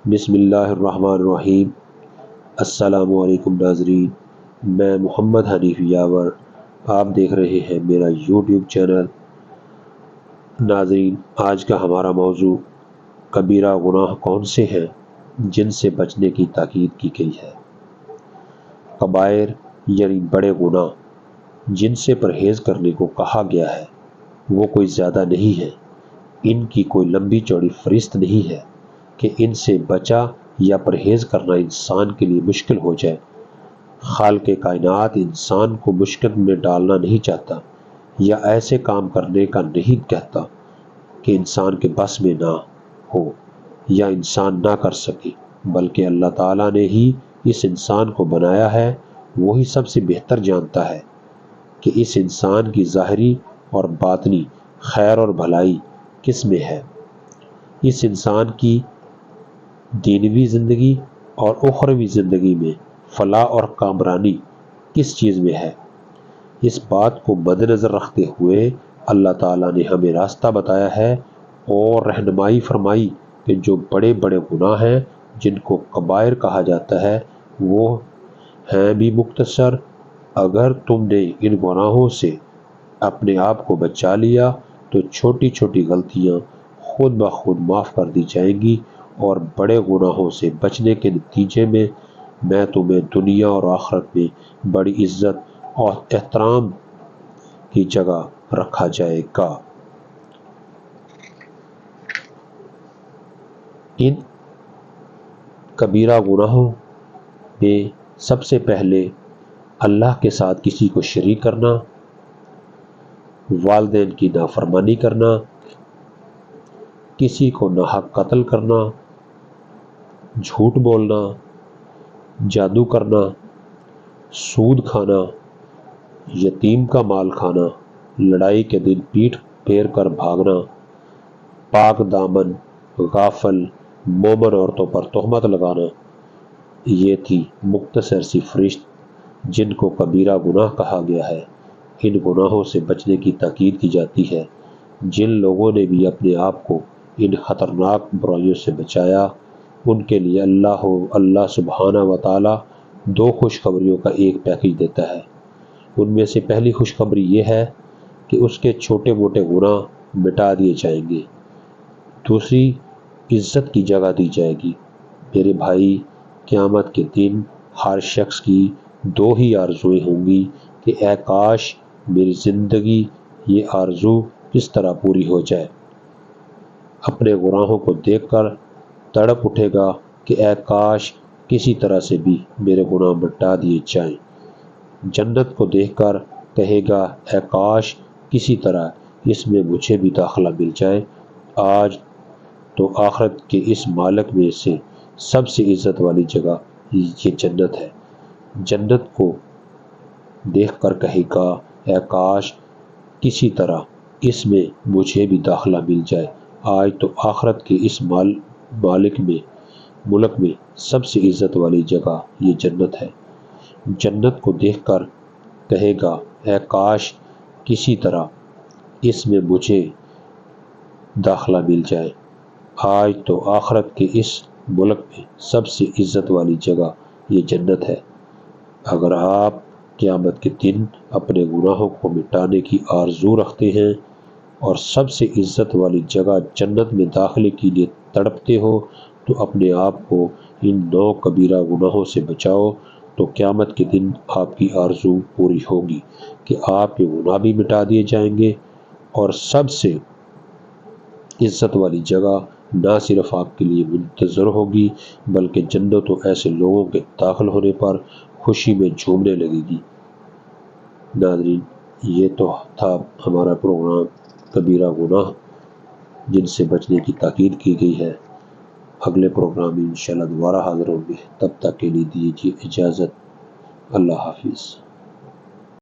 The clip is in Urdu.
بسم اللہ الرحمن الرحیم۔ السلام علیکم ناظرین، میں محمد حنیف یاور، آپ دیکھ رہے ہیں میرا یوٹیوب چینل۔ ناظرین، آج کا ہمارا موضوع کبیرہ گناہ کون سے ہیں جن سے بچنے کی تاکید کی گئی ہے۔ کبائر یعنی بڑے گناہ جن سے پرہیز کرنے کو کہا گیا ہے، وہ کوئی زیادہ نہیں ہے، ان کی کوئی لمبی چوڑی فہرست نہیں ہے کہ ان سے بچا یا پرہیز کرنا انسان کے لیے مشکل ہو جائے۔ خالق کائنات انسان کو مشکل میں ڈالنا نہیں چاہتا یا ایسے کام کرنے کا نہیں کہتا کہ انسان کے بس میں نہ ہو یا انسان نہ کر سکے، بلکہ اللہ تعالیٰ نے ہی اس انسان کو بنایا ہے۔ وہی سب سے بہتر جانتا ہے کہ اس انسان کی ظاہری اور باطنی خیر اور بھلائی کس میں ہے، اس انسان کی دینوی زندگی اور اخروی زندگی میں فلاح اور کامرانی کس چیز میں ہے۔ اس بات کو مد نظر رکھتے ہوئے اللہ تعالیٰ نے ہمیں راستہ بتایا ہے اور رہنمائی فرمائی کہ جو بڑے بڑے گناہ ہیں جن کو کبائر کہا جاتا ہے، وہ ہیں بھی مختصر۔ اگر تم نے ان گناہوں سے اپنے آپ کو بچا لیا تو چھوٹی چھوٹی غلطیاں خود بخود معاف کر دی جائیں گی، اور بڑے گناہوں سے بچنے کے نتیجے میں تمہیں دنیا اور آخرت میں بڑی عزت اور احترام کی جگہ رکھا جائے گا۔ ان کبیرہ گناہوں میں سب سے پہلے اللہ کے ساتھ کسی کو شریک کرنا، والدین کی نافرمانی کرنا، کسی کو ناحق قتل کرنا، جھوٹ بولنا، جادو کرنا، سود کھانا، یتیم کا مال کھانا، لڑائی کے دن پیٹھ پھیر کر بھاگنا، پاک دامن غافل مومن عورتوں پر تہمت لگانا۔ یہ تھی مختصر سی فہرست جن کو کبیرہ گناہ کہا گیا ہے۔ ان گناہوں سے بچنے کی تاکید کی جاتی ہے۔ جن لوگوں نے بھی اپنے آپ کو ان خطرناک برائیوں سے بچایا، ان کے لیے اللہ سبحانہ و تعالیٰ دو خوشخبریوں کا ایک پیکج دیتا ہے۔ ان میں سے پہلی خوشخبری یہ ہے کہ اس کے چھوٹے موٹے گناہ مٹا دیے جائیں گے، دوسری عزت کی جگہ دی جائے گی۔ میرے بھائی، قیامت کے دن ہر شخص کی دو ہی آرزویں ہوں گی کہ اے کاش میری زندگی یہ آرزو اس طرح پوری ہو جائے۔ اپنے گناہوں کو دیکھ کر تڑپ اٹھے گا کہ اے کاش کسی طرح سے بھی میرے گناہ مٹا دیے جائیں۔ جنت کو دیکھ کر کہے گا اے کاش کسی طرح اس میں مجھے بھی داخلہ مل جائے۔ آج تو آخرت کے اس مالک میں سے سب سے عزت والی جگہ یہ جنت ہے۔ جنت کو دیکھ کر کہے گا اے کاش کسی طرح اس میں مجھے بھی داخلہ مل جائے۔ آج تو آخرت کے اس ملک میں سب سے عزت والی جگہ یہ جنت ہے۔ جنت کو دیکھ کر کہے گا اے کاش کسی طرح اس میں مجھے داخلہ مل جائے۔ آج تو آخرت کے اس ملک میں سب سے عزت والی جگہ یہ جنت ہے۔ اگر آپ قیامت کے دن اپنے گناہوں کو مٹانے کی آرزو رکھتے ہیں اور سب سے عزت والی جگہ جنت میں داخلے کے لیے تڑپتے ہو تو اپنے آپ کو ان 9 کبیرہ گناہوں سے بچاؤ، تو قیامت کے دن آپ کی آرزو پوری ہوگی کہ آپ کے گناہ بھی مٹا دیے جائیں گے، اور سب سے عزت والی جگہ نہ صرف آپ کے لیے منتظر ہوگی بلکہ جنت تو ایسے لوگوں کے داخل ہونے پر خوشی میں جھومنے لگے گی۔ ناظرین، یہ تو تھا ہمارا پروگرام کبیرہ گناہ جن سے بچنے کی تاکید کی گئی ہے۔ اگلے پروگرام میں انشاءاللہ دوبارہ حاضر ہوں گے، تب تک کے لیے دیجیے اجازت۔ اللہ حافظ۔